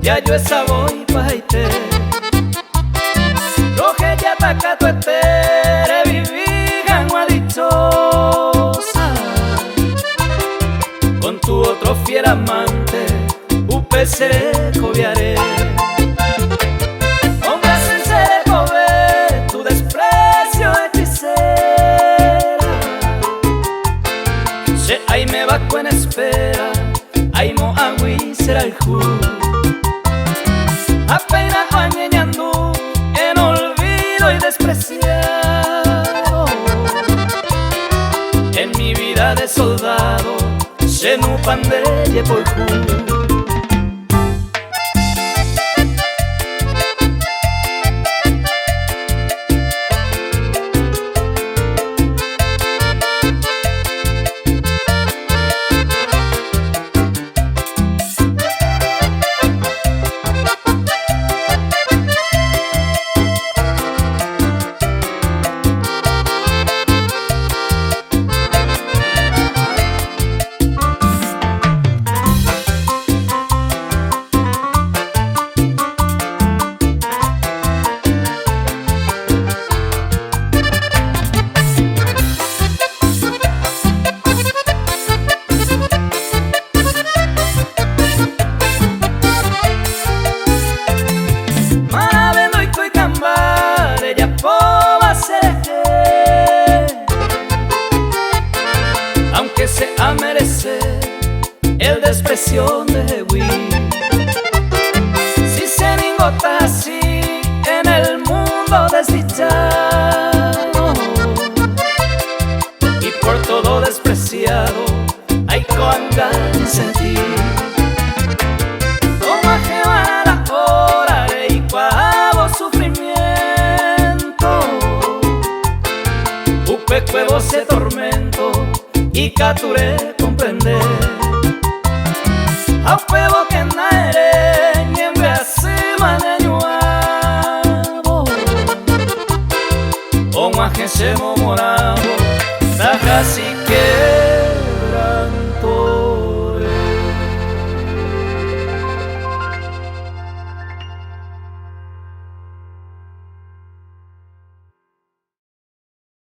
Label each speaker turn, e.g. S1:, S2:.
S1: ya yo esa voy paite. Roje ya taca tu estere, vivigan o dichosa. Con tu otro fiel amante, upe seré cobiaré. Hombre sincere cove, tu desprecio hechicera. Se ahí me vaco en espera, ahí mo agui será el ju. Apenas añeñando en olvido y despreciado. En mi vida de soldado se nu pandelle por ju. Aunque se a merecer el desprecio de Wii. Si se ningota así en el mundo desdichado, y por todo despreciado hay coangaña sentir. Como ajena la hora y cuavo sufrimiento, upe cuevo se tormento y caturé comprender. A huevo que naere y en remimbyasy maneñuavo. O majese moravo, Tahachi.